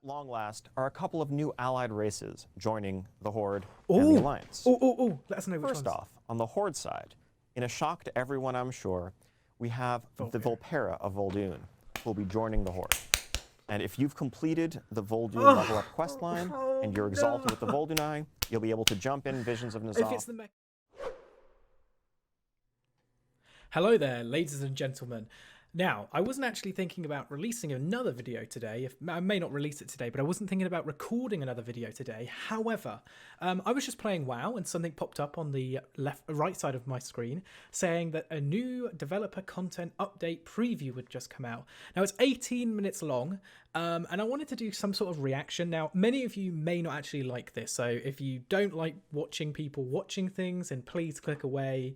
long last, are a couple of new allied races joining the Horde and the Alliance. Let us know which First ones. off, on the Horde side, in a shock to everyone, I'm sure, we have the Volpera of Vol'dun, who will be joining the Horde. And if you've completed the Vol'dun level up quest line and you're exalted with the Vol'dun Eye, you'll be able to jump in Visions of N'Zoth. Hello there, ladies and gentlemen. Now, I wasn't actually thinking about releasing another video today. I may not release it today, but I wasn't thinking about recording another video today. However, I was just playing WoW and something popped up on the right side of my screen saying that a new developer content update preview would just come out. Now, it's 18 minutes long, and I wanted to do some sort of reaction. Now, many of you may not actually like this, so if you don't like watching people watching things, then please click away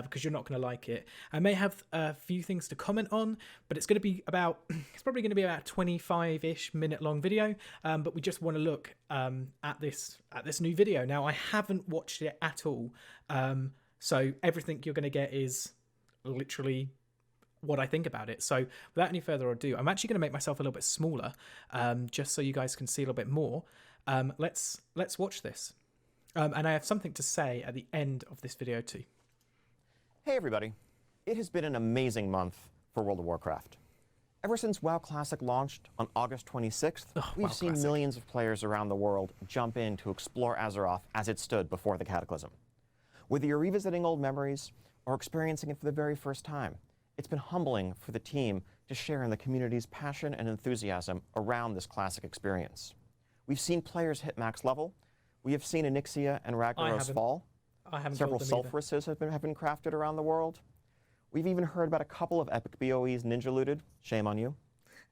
because you're not going to like it. I may have a few things to comment on, but it's going to be about, it's probably going to be about 25-ish minute long video, but we just want to look at this new video. Now, I haven't watched it at all, so everything you're going to get is literally what I think about it. So without any further ado, I'm actually going to make myself a little bit smaller, just so you guys can see a little bit more. Let's watch this, and I have something to say at the end of this video too. Hey everybody, it has been an amazing month for World of Warcraft. Ever since WoW Classic launched on August 26th, we've seen millions of players around the world jump in to explore Azeroth as it stood before the Cataclysm. Whether you're revisiting old memories or experiencing it for the very first time, it's been humbling for the team to share in the community's passion and enthusiasm around this classic experience. We've seen players hit max level. We have seen Onyxia and Ragnaros fall. Several Sulfuruses have been crafted around the world. We've even heard about a couple of epic BOEs ninja looted, shame on you,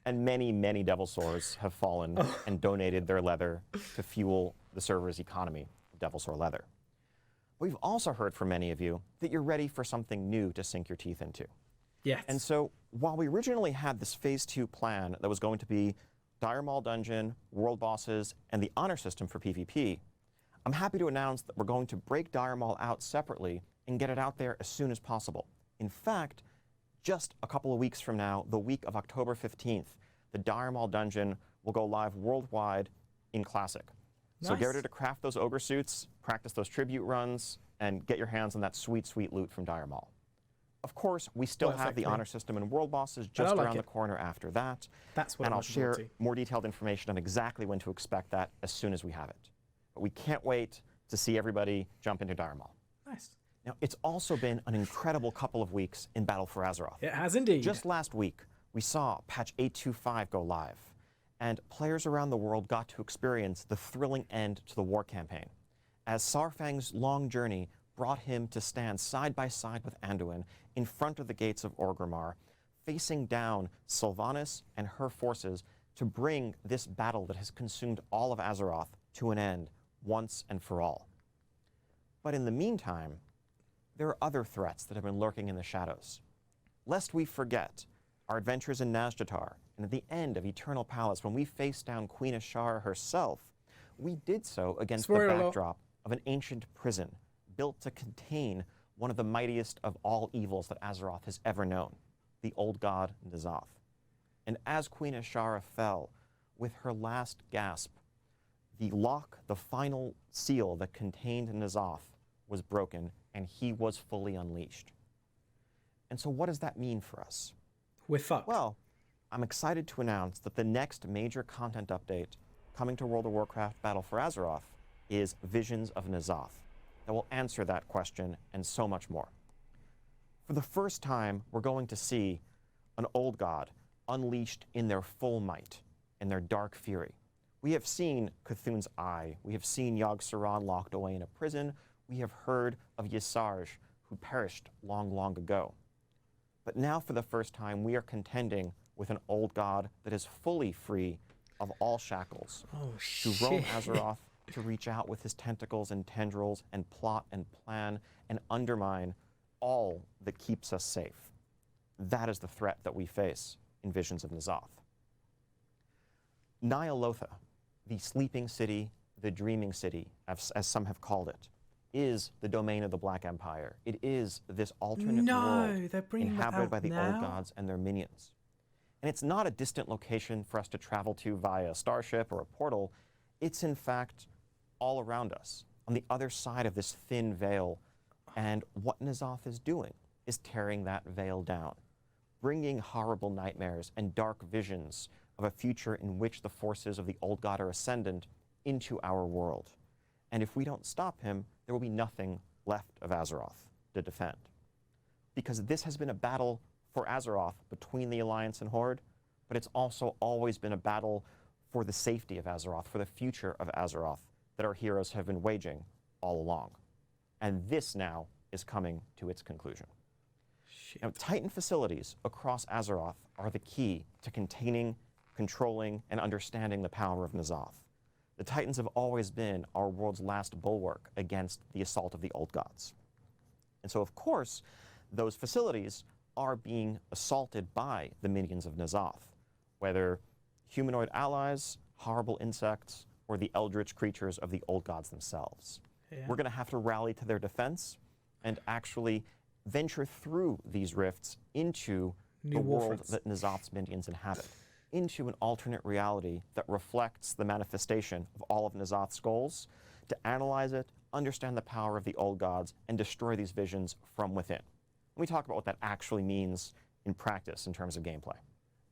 and many, many Devil Swords have fallen and donated their leather to fuel the server's economy of Devil Sword leather. We've also heard from many of you that you're ready for something new to sink your teeth into. Yes. And so, while we originally had this Phase 2 plan that was going to be Dire Maul Dungeon, World Bosses, and the Honor System for PvP, I'm happy to announce that we're going to break Dire Maul out separately and get it out there as soon as possible. In fact, just a couple of weeks from now, the week of October 15th, the Dire Maul Dungeon will go live worldwide in Classic. So get ready to craft those ogre suits, practice those tribute runs, and get your hands on that sweet, sweet loot from Dire Maul. Of course, we still have the Honor System and World Bosses just around the corner after that. That's what and I'll share more detailed information on exactly when to expect that as soon as we have it. But we can't wait to see everybody jump into Dire Maul. Nice. Now, it's also been an incredible couple of weeks in Battle for Azeroth. It has indeed. Just last week, we saw patch 825 go live, and players around the world got to experience the thrilling end to the war campaign, as Saurfang's long journey brought him to stand side by side with Anduin in front of the gates of Orgrimmar, facing down Sylvanas and her forces to bring this battle that has consumed all of Azeroth to an end once and for all. But in the meantime, there are other threats that have been lurking in the shadows. Lest we forget our adventures in Nazjatar, and at the end of Eternal Palace, when we faced down Queen Ashara herself, we did so against the backdrop of an ancient prison built to contain one of the mightiest of all evils that Azeroth has ever known, the old god N'Zoth. And as Queen Ashara fell, with her last gasp, the lock, the final seal that contained N'Zoth, was broken, and he was fully unleashed. And so what does that mean for us? We're fucked. Well, I'm excited to announce that the next major content update coming to World of Warcraft Battle for Azeroth is Visions of N'Zoth that will answer that question and so much more. For the first time, we're going to see an old god unleashed in their full might, in their dark fury. We have seen Cthulhu's Eye. We have seen Yogg-Saron locked away in a prison. We have heard of Ysarge, who perished long, long ago. But now, for the first time, we are contending with an old god that is fully free of all shackles. To roam Azeroth, to reach out with his tentacles and tendrils and plot and plan and undermine all that keeps us safe. That is the threat that we face in Visions of N'Zoth. Ny'alotha, the sleeping city, the dreaming city, as some have called it, is the domain of the Black Empire. It is this alternate world inhabited by the old gods and their minions. And it's not a distant location for us to travel to via a starship or a portal. It's in fact all around us, on the other side of this thin veil. And what N'Zoth is doing is tearing that veil down, bringing horrible nightmares and dark visions of a future in which the forces of the old god are ascendant into our world. And if we don't stop him, there will be nothing left of Azeroth to defend. Because this has been a battle for Azeroth between the Alliance and Horde, but it's also always been a battle for the safety of Azeroth, for the future of Azeroth that our heroes have been waging all along. And this now is coming to its conclusion. Shit. Now, Titan facilities across Azeroth are the key to containing, controlling, and understanding the power of N'Zoth. The Titans have always been our world's last bulwark against the assault of the old gods. And so, of course, those facilities are being assaulted by the minions of N'Zoth, whether humanoid allies, horrible insects, or the eldritch creatures of the old gods themselves. Yeah. We're going to have to rally to their defense and actually venture through these rifts into the world that N'Zoth's minions inhabit, into an alternate reality that reflects the manifestation of all of N'Zoth's goals, to analyze it, understand the power of the old gods, and destroy these visions from within. Let me talk about what that actually means in practice in terms of gameplay.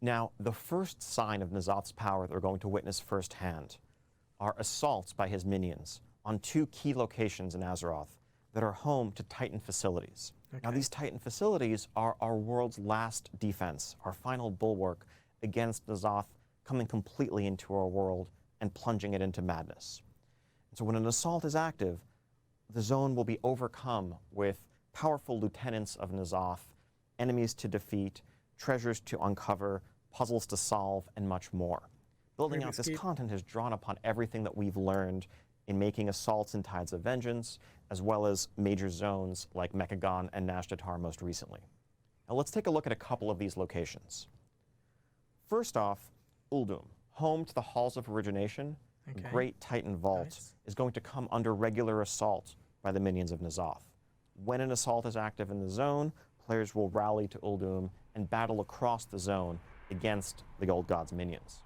Now, the first sign of N'Zoth's power that we're going to witness firsthand are assaults by his minions on two key locations in Azeroth that are home to Titan facilities. Okay. Now, these Titan facilities are our world's last defense, our final bulwark against N'Zoth coming completely into our world and plunging it into madness. So when an assault is active, the zone will be overcome with powerful lieutenants of N'Zoth, enemies to defeat, treasures to uncover, puzzles to solve, and much more. Building out this content has drawn upon everything that we've learned in making assaults in Tides of Vengeance, as well as major zones like Mechagon and Nashtatar most recently. Now let's take a look at a couple of these locations. First off, Uldum, home to the Halls of Origination, Okay. a great Titan vault, Nice. is going to come under regular assault by the minions of N'Zoth. When an assault is active in the zone, players will rally to Uldum and battle across the zone against the Old God's minions.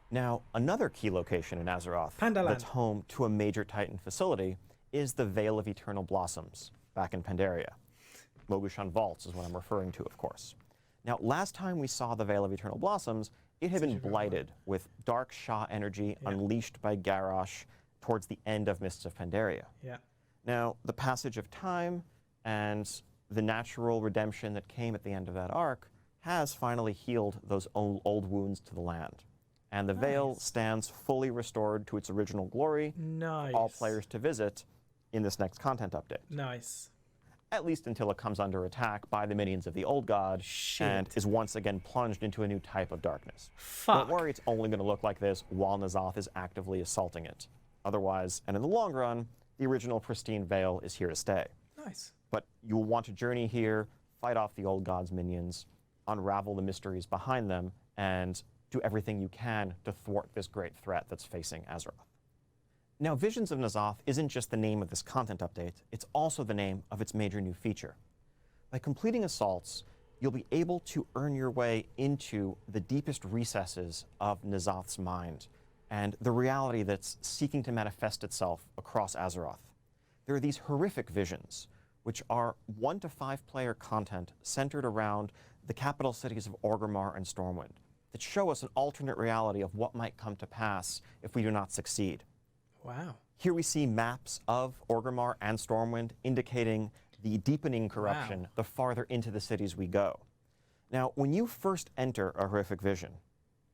Now, another key location in Azeroth Pandaland. that's home to a major Titan facility is the Veil of Eternal Blossoms back in Pandaria. Mogushan Vaults is what I'm referring to, of course. Now, last time we saw the Veil of Eternal Blossoms, it had been blighted with dark Shah energy unleashed by Garrosh towards the end of Mists of Pandaria. Yeah. Now, the passage of time and the natural redemption that came at the end of that arc has finally healed those old wounds to the land. And the Veil stands fully restored to its original glory Nice. for all players to visit in this next content update. Nice. At least until it comes under attack by the minions of the old god and is once again plunged into a new type of darkness. Fuck. Don't worry, it's only going to look like this while N'Zoth is actively assaulting it. Otherwise, and in the long run, the original pristine Veil is here to stay. Nice. But you'll want to journey here, fight off the old god's minions, unravel the mysteries behind them, and do everything you can to thwart this great threat that's facing Azeroth. Now, Visions of N'Zoth isn't just the name of this content update, it's also the name of its major new feature. By completing assaults, you'll be able to earn your way into the deepest recesses of N'Zoth's mind and the reality that's seeking to manifest itself across Azeroth. There are these horrific visions, which are 1 to 5 player content centered around the capital cities of Orgrimmar and Stormwind, that show us an alternate reality of what might come to pass if we do not succeed. Wow. Here we see maps of Orgrimmar and Stormwind indicating the deepening corruption the farther into the cities we go. Now, when you first enter a horrific vision,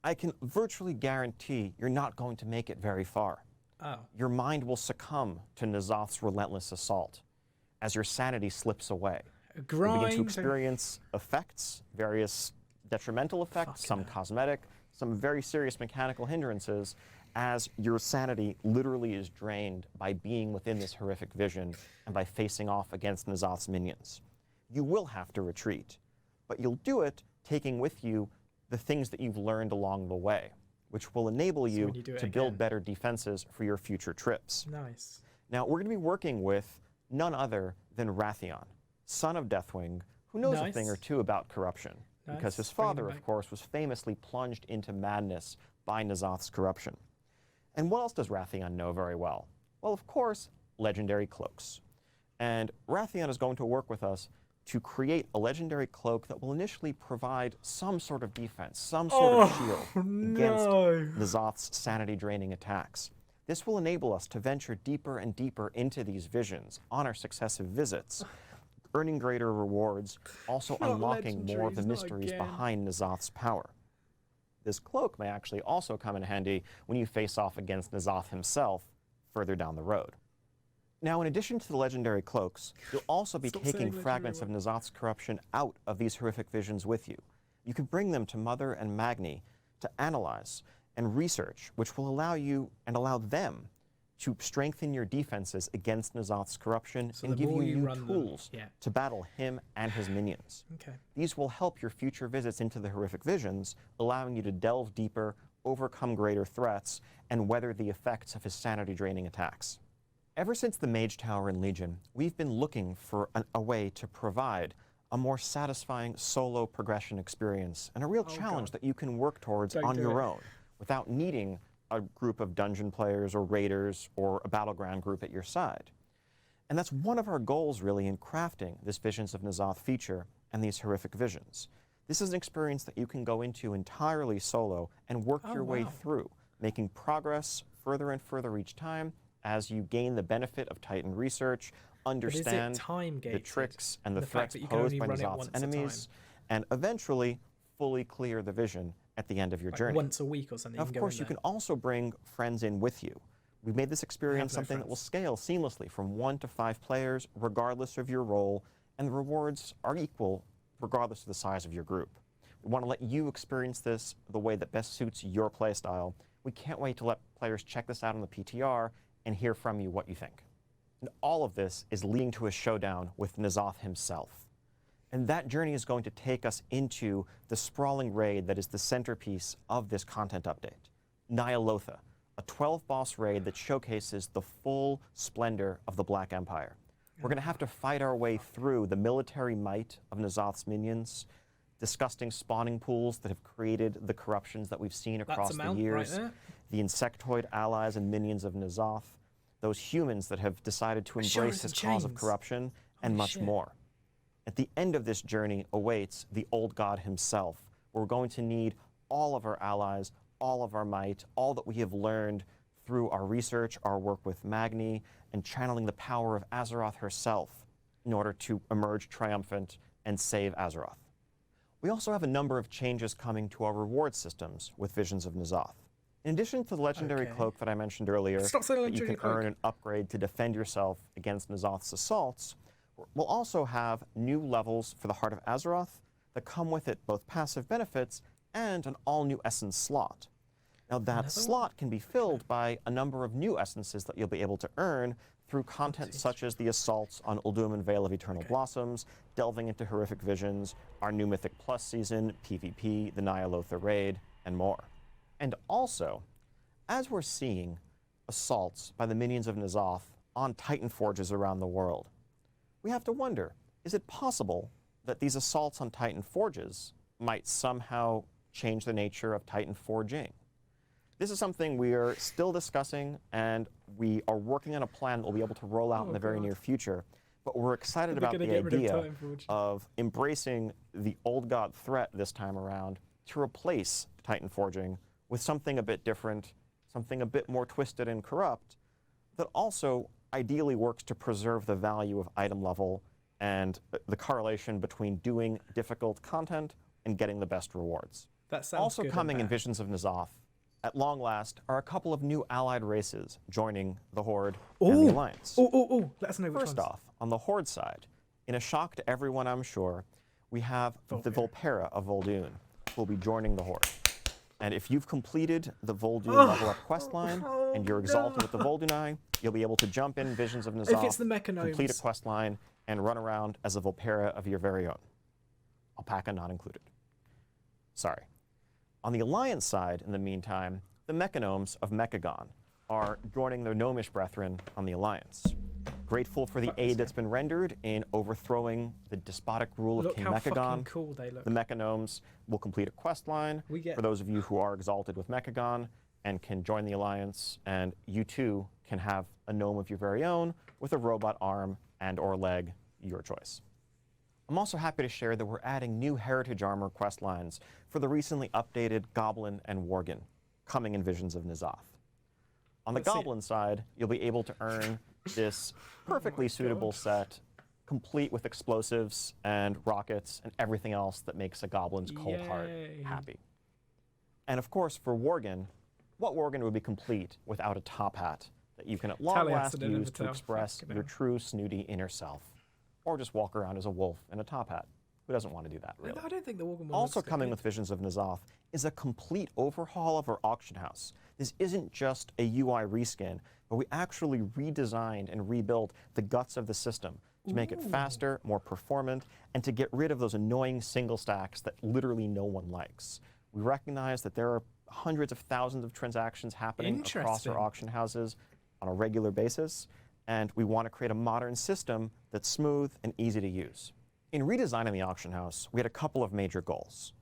I can virtually guarantee you're not going to make it very far. Oh. Your mind will succumb to N'Zoth's relentless assault as your sanity slips away. You begin to experience effects, various detrimental effects, some cosmetic, some very serious mechanical hindrances, as your sanity literally is drained by being within this horrific vision and by facing off against N'Zoth's minions. You will have to retreat, but you'll do it taking with you the things that you've learned along the way, which will enable you to build better defenses for your future trips. Nice. Now, we're going to be working with none other than Wrathion, son of Deathwing, who knows a thing or two about corruption. because his Nice, bringing father, him of back. course, was famously plunged into madness by N'Zoth's corruption. And what else does Wrathion know very well? Well, of course, legendary cloaks. And Wrathion is going to work with us to create a legendary cloak that will initially provide some sort of defense, some sort of shield against N'Zoth's sanity-draining attacks. This will enable us to venture deeper and deeper into these visions on our successive visits, earning greater rewards, also Not unlocking more of the legendaries, not mysteries again. behind N'Zoth's power. This cloak may actually also come in handy when you face off against N'Zoth himself further down the road. Now, in addition to the legendary cloaks, you'll also be Stop taking saying fragments of legendary N'Zoth's corruption out of these horrific visions with you. You can bring them to Mother and Magni to analyze and research, which will allow you and allow them to strengthen your defenses against N'Zoth's corruption So and the give more you you new run them, tools yeah. to battle him and his minions. Okay. These will help your future visits into the horrific visions, allowing you to delve deeper, overcome greater threats, and weather the effects of his sanity-draining attacks. Ever since the Mage Tower in Legion, we've been looking for a way to provide a more satisfying solo progression experience and a real challenge that you can work towards Don't on do your it. own without needing a group of dungeon players or raiders or a battleground group at your side. And that's one of our goals, really, in crafting this Visions of N'Zoth feature and these horrific visions. This is an experience that you can go into entirely solo and work your way wow. through, making progress further and further each time as you gain the benefit of Titan research, understand time the gated? tricks and the The fact threats that you can posed only by run it N'Zoth's once a time? enemies, and eventually fully clear the vision at the end of your Like journey. once a week or something. Of you can course, go you in can also bring friends in with you. We've made this experience no something that will friends. scale seamlessly from 1 to 5 players, regardless of your role, and the rewards are equal regardless of the size of your group. We want to let you experience this the way that best suits your playstyle. We can't wait to let players check this out on the PTR and hear from you what you think. And all of this is leading to a showdown with N'Zoth himself. And that journey is going to take us into the sprawling raid that is the centerpiece of this content update, Ny'alotha, a 12-boss raid that showcases the full splendor of the Black Empire. We're going to have to fight our way through the military might of N'Zoth's minions, disgusting spawning pools that have created the corruptions that we've seen across a the mount right years, there. the insectoid allies and minions of N'Zoth, those humans that have decided to Show embrace us his some cause of chains. corruption, and Holy much shit. more. At the end of this journey awaits the old god himself. We're going to need all of our allies, all of our might, all that we have learned through our research, our work with Magni, and channeling the power of Azeroth herself in order to emerge triumphant and save Azeroth. We also have a number of changes coming to our reward systems with Visions of N'Zoth. In addition to the legendary Okay. cloak that I mentioned earlier, Stop saying that you legendary can earn cloak. an upgrade to defend yourself against N'Zoth's assaults, we'll also have new levels for the Heart of Azeroth that come with it both passive benefits and an all-new essence slot. Now that Another slot can be filled by a number of new essences that you'll be able to earn through content such as the assaults on Uldum and Veil of Eternal Blossoms, delving into horrific visions, our new Mythic Plus season, PvP, the Ny'alotha raid, and more. And also, as we're seeing assaults by the minions of N'Zoth on Titan forges around the world, we have to wonder, is it possible that these assaults on Titan forges might somehow change the nature of Titan forging? This is something we are still discussing, and we are working on a plan that we'll be able to roll out in the very near future. But we're excited about the idea of embracing the old god threat this time around to replace Titan forging with something a bit different, something a bit more twisted and corrupt, that also ideally works to preserve the value of item level and the correlation between doing difficult content and getting the best rewards. That sounds Also good and coming in bad. Visions of N'Zoth, at long last, are a couple of new allied races joining the Horde and the Alliance. Let us know which First ones. off, on the Horde side, in a shock to everyone, I'm sure, we have the Volpera of Vol'dun, who will be joining the Horde. And if you've completed the Vol'dun level up questline and you're exalted with the Vol'dunai, you'll be able to jump in Visions of N'Zoth, If it's the Mechanomes. complete a questline, and run around as a Volpera of your very own. Alpaca not included. Sorry. On the Alliance side, in the meantime, the Mechanomes of Mechagon are joining their gnomish brethren on the Alliance. Grateful for the Fuck this aid that's game. been rendered in overthrowing the despotic rule of Look King how fucking Mechagon. cool they look. The Mechagnomes will complete a quest line We get- for those of you who are exalted with Mechagon and can join the Alliance, and you too can have a gnome of your very own with a robot arm and or leg, your choice. I'm also happy to share that we're adding new Heritage Armor quest lines for the recently updated Goblin and Worgen, coming in Visions of N'Zoth. On the Let's see. Goblin side, you'll be able to earn this perfectly suitable set, complete with explosives and rockets and everything else that makes a Goblin's cold heart Yay. happy. And of course, for Worgen, what Worgen would be complete without a top hat that you can at long last Taliesin and use to Invitel, express fucking your hell. true snooty inner self? Or just walk around as a wolf in a top hat. Who doesn't want to do that, really? I don't think the Worgen one Also looks coming good. with Visions of N'Zoth is a complete overhaul of our auction house. This isn't just a UI reskin, but we actually redesigned and rebuilt the guts of the system to make it faster, more performant, and to get rid of those annoying single stacks that literally no one likes. We recognize that there are hundreds of thousands of transactions happening across Interesting. our auction houses on a regular basis, and we want to create a modern system that's smooth and easy to use. In redesigning the auction house, we had a couple of major goals.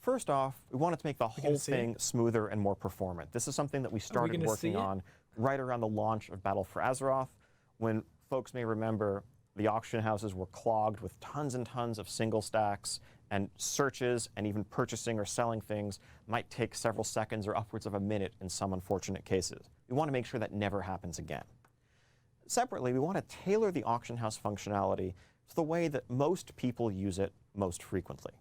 First off, we wanted to make the whole see it? thing smoother and more performant. This is something that we started gonna working see it? on right around the launch of Battle for Azeroth, when folks may remember the auction houses were clogged with tons and tons of single stacks, and searches and even purchasing or selling things might take several seconds or upwards of a minute in some unfortunate cases. We want to make sure that never happens again. Separately, we want to tailor the auction house functionality to the way that most people use it most frequently.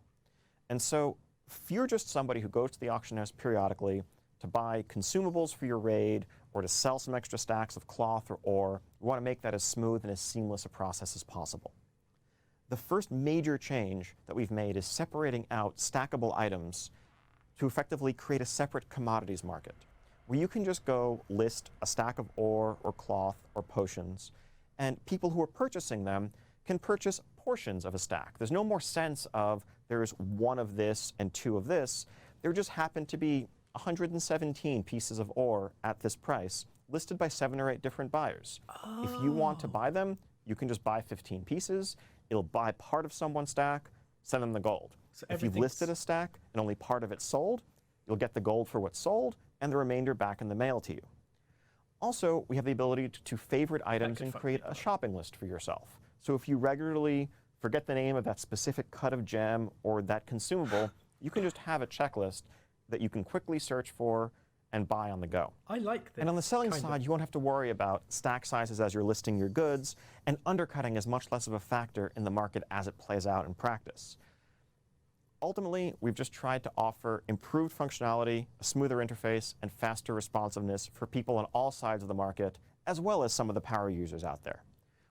And so, if you're just somebody who goes to the auction house periodically to buy consumables for your raid or to sell some extra stacks of cloth or ore, we want to make that as smooth and as seamless a process as possible. The first major change that we've made is separating out stackable items to effectively create a separate commodities market, where you can just go list a stack of ore or cloth or potions, and people who are purchasing them can purchase portions of a stack. There's no more sense of there's one of this and two of this. There just happen to be 117 pieces of ore at this price, listed by 7 or 8 different buyers. If you want to buy them, you can just buy 15 pieces. It'll buy part of someone's stack, send them the gold. So If you've everything's- listed a stack and only part of it sold, you'll get the gold for what's sold and the remainder back in the mail to you. Also, we have the ability to favorite items could and fuck create people a up. shopping list for yourself. So if you regularly forget the name of that specific cut of gem or that consumable, you can just have a checklist that you can quickly search for and buy on the go. I like this. And on the selling kind of. side, you won't have to worry about stack sizes as you're listing your goods, and undercutting is much less of a factor in the market as it plays out in practice. Ultimately, we've just tried to offer improved functionality, a smoother interface, and faster responsiveness for people on all sides of the market, as well as some of the power users out there.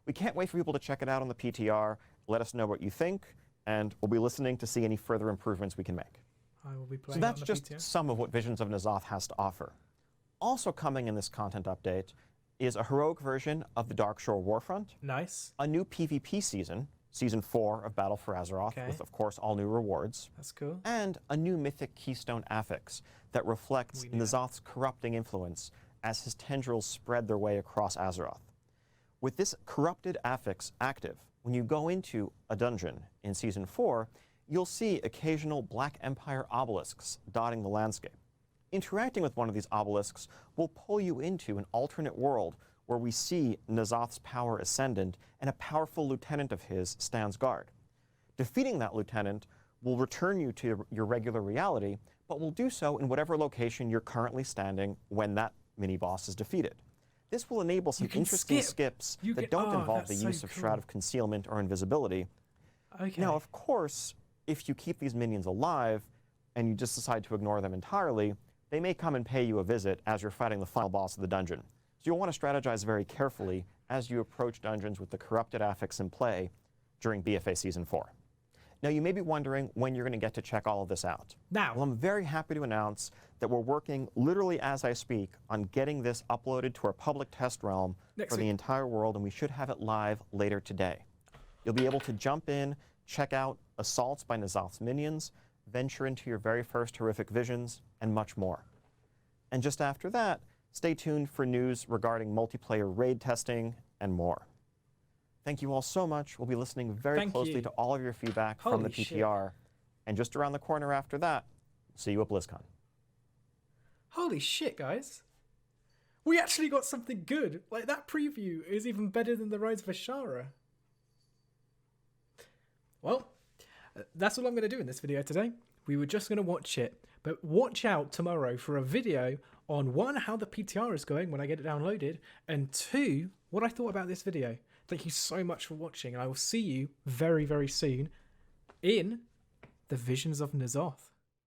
We can't wait for people to check it out on the PTR, let us know what you think, and we'll be listening to see any further improvements we can make. I will be So playing that's on the just PTO. some of what Visions of N'Zoth has to offer. Also coming in this content update is a heroic version of the Darkshore Warfront, Nice. a new PvP season, Season 4 of Battle for Azeroth, Okay. with, of course, all new rewards, That's cool. and a new mythic keystone affix that reflects We knew that. N'Zoth's corrupting influence as his tendrils spread their way across Azeroth. With this corrupted affix active, when you go into a dungeon in Season 4, you'll see occasional Black Empire obelisks dotting the landscape. Interacting with one of these obelisks will pull you into an alternate world where we see N'Zoth's power ascendant and a powerful lieutenant of his stands guard. Defeating that lieutenant will return you to your regular reality, but will do so in whatever location you're currently standing when that mini-boss is defeated. This will enable some can interesting skip. skips You that can- don't oh, involve the that's so use of cool. Shroud of Concealment or Invisibility. Okay. Now, of course, if you keep these minions alive and you just decide to ignore them entirely, they may come and pay you a visit as you're fighting the final boss of the dungeon. So you'll want to strategize very carefully as you approach dungeons with the corrupted affix in play during BFA Season 4. Now, you may be wondering when you're going to get to check all of this out. Now. Well, I'm very happy to announce that we're working literally as I speak on getting this uploaded to our public test realm Next for the week. entire world, and we should have it live later today. You'll be able to jump in, check out assaults by N'Zoth's minions, venture into your very first horrific visions, and much more. And just after that, stay tuned for news regarding multiplayer raid testing and more. Thank you all so much. We'll be listening very Thank closely you. to all of your feedback from the Holy shit. PTR. And just around the corner after that, see you at BlizzCon. Holy shit, guys. We actually got something good. Like, that preview is even better than the Rise of Ashara. Well, that's all I'm going to do in this video today. We were just going to watch it. But watch out tomorrow for a video on, one, how the PTR is going when I get it downloaded, and two, what I thought about this video. Thank you so much for watching, and I will see you very, very soon in the Visions of N'Zoth.